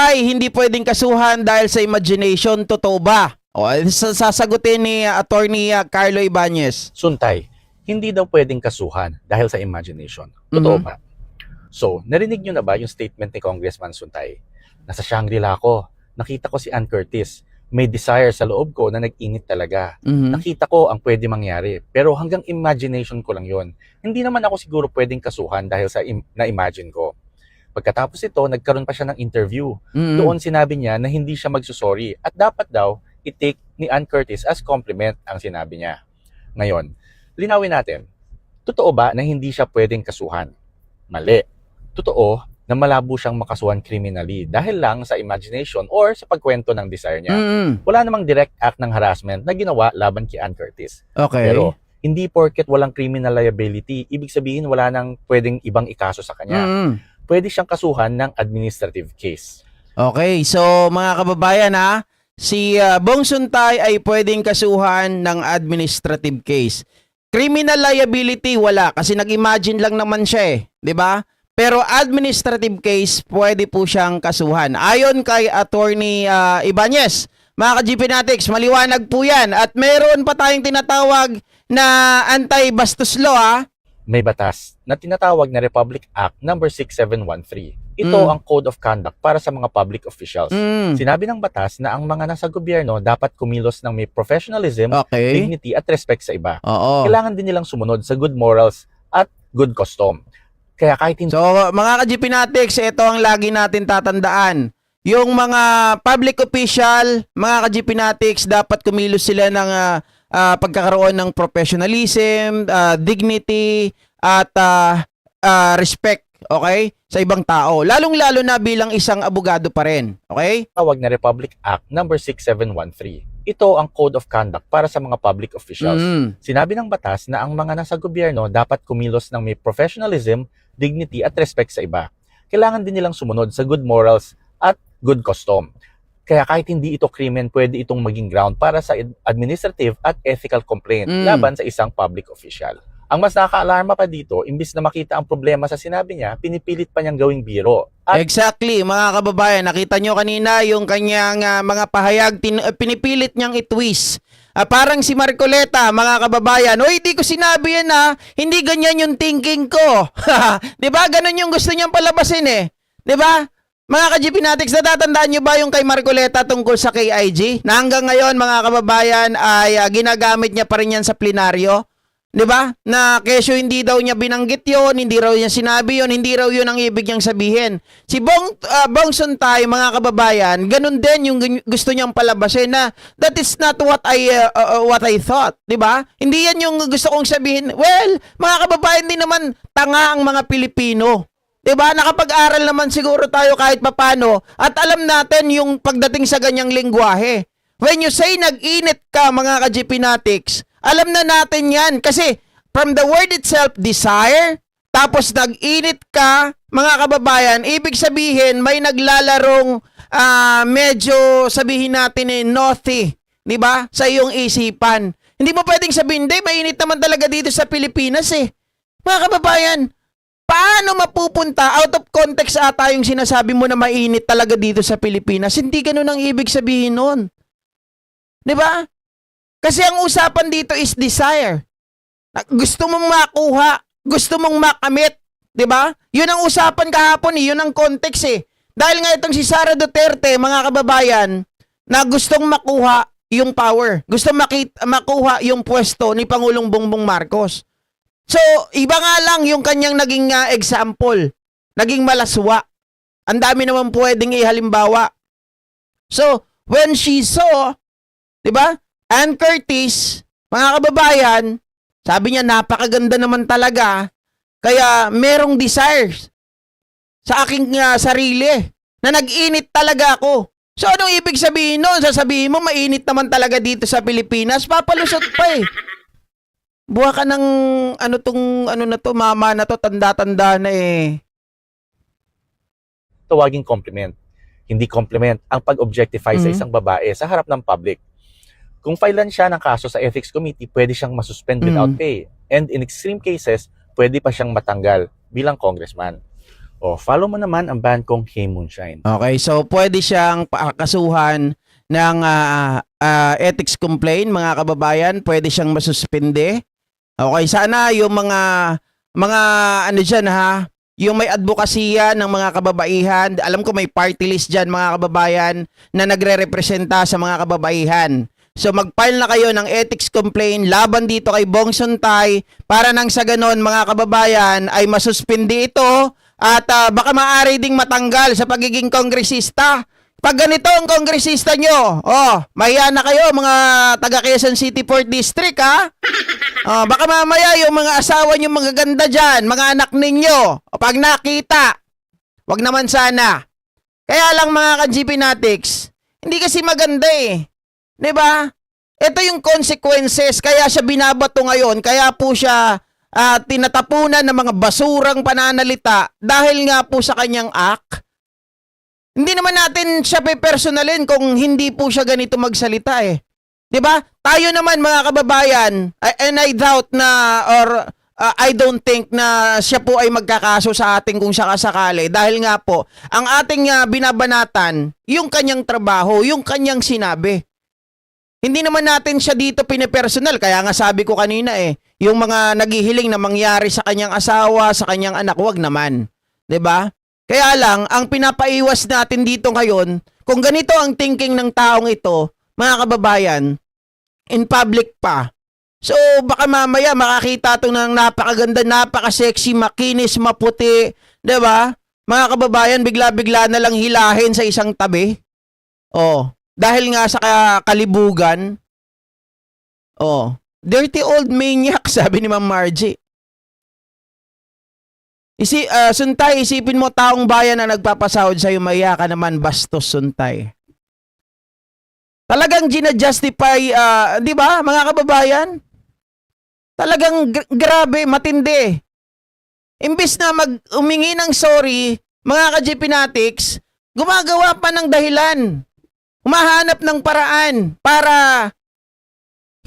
Suntay hindi pwedeng kasuhan dahil sa imagination, totoo ba? O, sasagutin ni Attorney Carlo Ibanez. Suntay, hindi daw pwedeng kasuhan dahil sa imagination. Totoo ba? So, narinig nyo na ba yung statement ni Congressman Suntay? Nasa Shangri-La ako, nakita ko si Ann Curtis. May desire sa loob ko na nag-init talaga. Nakita ko ang pwede mangyari. Pero hanggang imagination ko lang yon. Hindi naman ako siguro pwedeng kasuhan dahil sa na-imagine ko. Pagkatapos ito, nagkaroon pa siya ng interview. Doon sinabi niya na hindi siya magsusorry at dapat daw i-take ni Ann Curtis as compliment ang sinabi niya. Ngayon, linawin natin, totoo ba na hindi siya pwedeng kasuhan? Mali. Totoo na malabo siyang makasuhan criminally dahil lang sa imagination or sa pagkwento ng desire niya. Wala namang direct act ng harassment na ginawa laban kay Ann Curtis. Okay. Pero hindi porket walang criminal liability, ibig sabihin wala nang pwedeng ibang ikaso sa kanya. Pwede siyang kasuhan ng administrative case. Okay, so mga kababayan si Bong Suntay ay pwedeng kasuhan ng administrative case. Criminal liability wala kasi nag-imagine lang naman siya 'di ba? Pero administrative case, pwede po siyang kasuhan. Ayon kay Attorney Ibanez, mga ka-GP Natics, maliwanag po yan. At meron pa tayong tinatawag na anti-bastos law. May batas na tinatawag na Republic Act No. 6713. Ito ang Code of Conduct para sa mga public officials. Sinabi ng batas na ang mga nasa gobyerno dapat kumilos ng may professionalism, dignity at respect sa iba. Kailangan din nilang sumunod sa good morals at good custom. Kaya kahit hindi... So, mga ka-GP Natics, ito ang lagi natin tatandaan. Yung mga public official, mga ka-GP Natics, dapat kumilos sila ng pagkakaroon ng professionalism, dignity, at respect, okay? Sa ibang tao. Lalong-lalo na bilang isang abogado pa rin, okay? Tawag na Republic Act No. 6713. Ito ang Code of Conduct para sa mga public officials. Sinabi ng batas na ang mga nasa gobyerno dapat kumilos ng may professionalism, dignity at respect sa iba. Kailangan din nilang sumunod sa good morals at good custom. Kaya kahit hindi ito krimen, pwede itong maging ground para sa administrative at ethical complaint laban sa isang public official. Ang mas nakaka-alarma pa dito, imbis na makita ang problema sa sinabi niya, pinipilit pa niyang gawing biro. Exactly, mga kababayan, nakita nyo kanina yung kanyang mga pahayag, pinipilit niyang itwist. Parang si Marcoleta, mga kababayan, oy, di ko sinabi yan hindi ganyan yung thinking ko. Diba? Ganon yung gusto niyang palabasin Diba? Mga ka-GP Natics, natatandaan nyo ba yung kay Marcoleta tungkol sa KIG? Na hanggang ngayon, mga kababayan, ay ginagamit niya pa rin yan sa plenaryo? Diba? Na kesyo hindi daw niya binanggit yon, hindi raw niya sinabi yon, hindi raw yun ang ibig niyang sabihin. Si Bong Suntay, mga kababayan, ganun din yung gusto niyang palabasin na that is not what I thought. Diba? Hindi yan yung gusto kong sabihin. Well, mga kababayan, din naman tanga ang mga Pilipino. Diba? Nakapag-aral naman siguro tayo kahit papano at alam natin yung pagdating sa ganyang lingwahe. When you say nag-init ka, mga ka-GP Natics, alam na natin yan kasi from the word itself, desire, tapos nag-init ka, mga kababayan, ibig sabihin may naglalarong medyo sabihin natin naughty, di ba? Sa iyong isipan. Hindi mo pwedeng sabihin, hindi, mainit naman talaga dito sa Pilipinas Mga kababayan, paano mapupunta? Out of context ata yung sinasabi mo na mainit talaga dito sa Pilipinas. Hindi ganun ang ibig sabihin nun. Di ba? Kasi ang usapan dito is desire. Gusto mong makuha, gusto mong makamit, 'di ba? 'Yun ang usapan kahapon, 'yun ang context Dahil nga itong si Sara Duterte, mga kababayan, na gustong makuha yung power, gustong makuha yung pwesto ni Pangulong Bongbong Marcos. So, iba nga lang yung kanyang naging example, naging malaswa. Ang dami naman pwedeng ihalimbawa. So, when she saw, 'di ba? Ann Curtis, mga kababayan, sabi niya napakaganda naman talaga, kaya merong desires sa aking sarili na nag-init talaga ako. So anong ibig sabihin nun? Sasabihin mo mainit naman talaga dito sa Pilipinas, papalusot pa Buha ka ng mama na to, tanda-tanda na Tawaging compliment. Hindi compliment ang pag-objectify sa isang babae sa harap ng public. Kung filean siya ng kaso sa Ethics Committee, pwede siyang masuspend without pay. And in extreme cases, pwede pa siyang matanggal bilang congressman. O, follow mo naman ang band kong Hey Moonshine. Okay, so pwede siyang pakasuhan ng ethics complaint, mga kababayan. Pwede siyang masuspende. Okay, sana yung mga ano dyan ha, yung may advokasya ng mga kababaihan. Alam ko may party list dyan, mga kababayan, na nagre-representa sa mga kababaihan. So mag-file na kayo ng ethics complaint laban dito kay Bong Suntay para nang sa ganon, mga kababayan, ay masuspindi ito at baka maaari ding matanggal sa pagiging kongresista. Pag ganito ang kongresista nyo, mahiya na kayo mga taga Quezon City 4th District ha. Baka mamaya yung mga asawa nyo mga ganda dyan, mga anak ninyo, pag nakita, wag naman sana. Kaya lang mga ka-GP Natics, hindi kasi maganda eh. 'Di ba? Ito yung consequences, kaya siya binabato ngayon, kaya po siya tinatapunan ng mga basurang pananalita dahil nga po sa kanyang act. Hindi naman natin siya pe-personalin kung hindi po siya ganito magsalita eh. 'Di ba? Tayo naman mga kababayan, and I doubt na I don't think na siya po ay magkakaso sa atin kung sakasakali dahil nga po ang ating binabanatan yung kanyang trabaho, yung kanyang sinabi. Hindi naman natin siya dito pinipersonal, kaya nga sabi ko kanina eh, yung mga naghihiling na mangyari sa kanyang asawa, sa kanyang anak, wag naman. 'Di ba? Kaya lang, ang pinapaiwas natin dito ngayon, kung ganito ang thinking ng taong ito, mga kababayan, in public pa. So, baka mamaya makakita ito ng napakaganda, napaka-sexy, makinis, maputi, 'di ba? Mga kababayan, bigla-bigla na lang hilahin sa isang tabi. Dahil nga sa kalibugan. Dirty old maniac, sabi ni Ma'am Margie. Suntay, isipin mo taong bayan na nagpapasahod sa'yo, maya ka naman, bastos, Suntay. Talagang gina-justify, di ba, mga kababayan? Talagang grabe, matindi. Imbis na umingi ng sorry, mga ka-GP Natics, gumagawa pa ng dahilan. Humahanap ng paraan para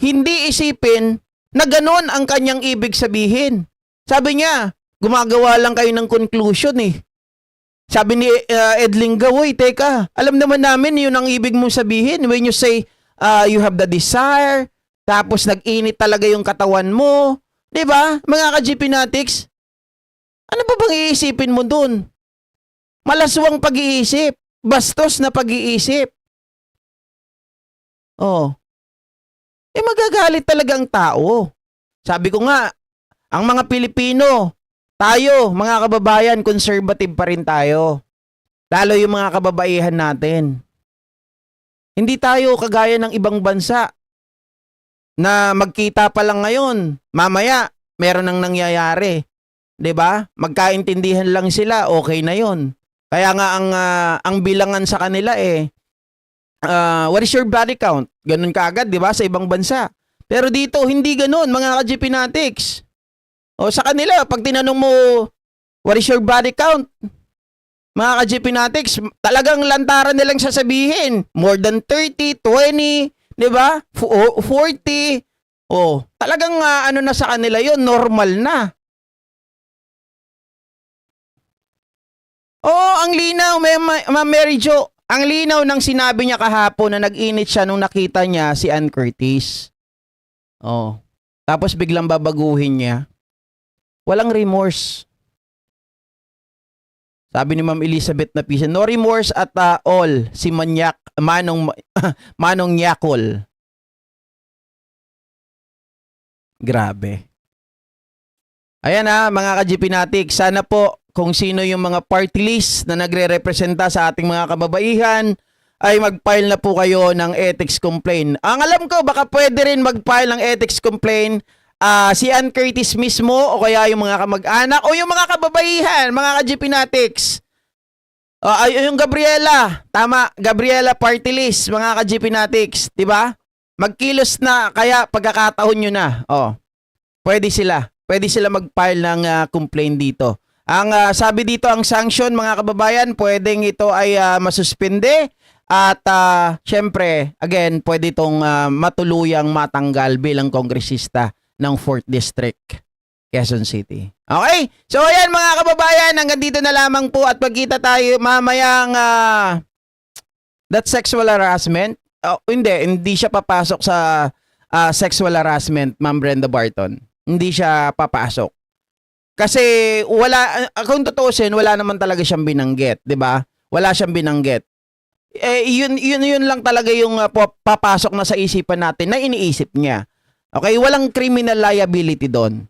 hindi isipin na ganon ang kanyang ibig sabihin. Sabi niya, gumagawa lang kayo ng conclusion eh. Sabi ni Edling Gawoy, teka, alam naman namin yun ang ibig mong sabihin. When you say you have the desire, tapos nag-init talaga yung katawan mo. Diba, mga ka-GP Natics? Ano ba bang iisipin mo dun? Malaswang pag-iisip. Bastos na pag-iisip. Magagalit talagang tao. Sabi ko nga, ang mga Pilipino, tayo, mga kababayan, conservative pa rin tayo. Lalo yung mga kababaihan natin. Hindi tayo kagaya ng ibang bansa na magkita pa lang ngayon. Mamaya, meron nang nangyayari. 'Di ba? Magkaintindihan lang sila, okay na 'yon. Kaya nga ang bilangan sa kanila what is your body count? Ganun kaagad, 'di ba, sa ibang bansa. Pero dito hindi ganoon, mga ka-GP Natics. Sa kanila pag tinanong mo what is your body count? Mga ka-GP Natics, talagang lantaran nilang sasabihin, more than 30, 20, 'di ba? 40. Talagang ano na sa kanila 'yon, normal na. Ang linaw, Ma'am Mary Jo. Ang linaw ng sinabi niya kahapon na nag-init siya nung nakita niya si Ann Curtis. Tapos biglang babaguhin niya. Walang remorse. Sabi ni Ma'am Elizabeth Napisa, no remorse at all si Manong Nyakol. Grabe. Ayan mga ka-GP Natics, sana po kung sino yung mga party list na nagre-representa sa ating mga kababaihan ay mag-file na po kayo ng ethics complaint. Ang alam ko, baka pwede rin mag-file ng ethics complaint si Ann Curtis mismo o kaya yung mga kamag-anak o yung mga kababaihan, mga ka-GP Natics. Yung Gabriela, tama, Gabriela party list, mga ka-GP Natics, di ba? Magkilos na, kaya pagkakataon nyo na. Pwede sila mag-file ng complaint dito. Ang sabi dito, ang sanction, mga kababayan, pwedeng ito ay masuspende at syempre, again, pwede itong matuluyang matanggal bilang kongresista ng 4th District. Quezon City. Okay? So ayan mga kababayan, hanggang dito na lamang po at pagkita tayo mamayang that sexual harassment. Hindi siya papasok sa sexual harassment, Ma'am Brenda Barton. Hindi siya papasok. Kasi kung tutuusin, wala naman talaga siyang binanggit, 'di ba? Wala siyang binanggit. Yun lang talaga yung papasok na sa isipan natin na iniisip niya. Okay, walang criminal liability doon.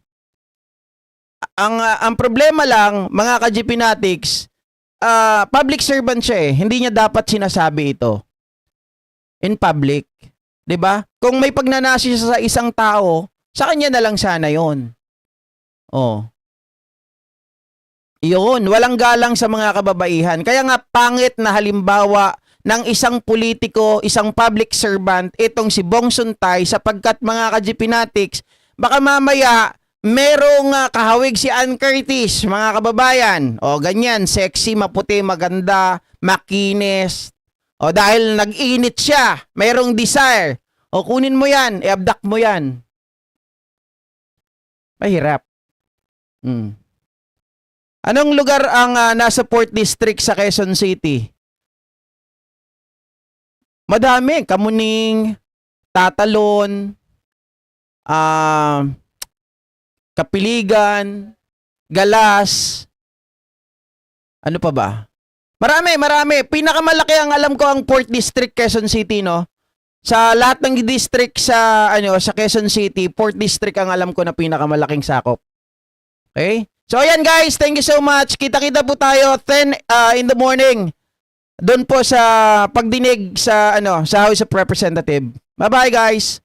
Ang problema lang, mga ka-GP Natics, public servant siya eh. Hindi niya dapat sinasabi ito in public, 'di ba? Kung may pagnanasi siya sa isang tao, sa kanya na lang sana 'yon. Oh. 'Yun, walang galang sa mga kababaihan. Kaya nga pangit na halimbawa ng isang politiko, isang public servant, itong si Bong Suntay, sapagkat mga ka-GP Natics, baka mamaya merong kahawig si Ann Curtis, mga kababayan. O ganyan, sexy, maputi, maganda, makinis. O dahil nag-init siya, merong desire. O kunin mo yan, i-abduct mo yan. Mahirap. Anong lugar ang nasa Port District sa Quezon City? Madami. Kamuning, Tatalon, Kapiligan, Galas, ano pa ba? Marami. Pinakamalaki ang alam ko ang Port District Quezon City, no? Sa lahat ng district sa sa Quezon City, Port District ang alam ko na pinakamalaking sakop. Okay? So ayan guys, thank you so much. Kita-kita po tayo 10 in the morning. Doon po sa pagdinig sa sa House of Representative. Bye-bye guys.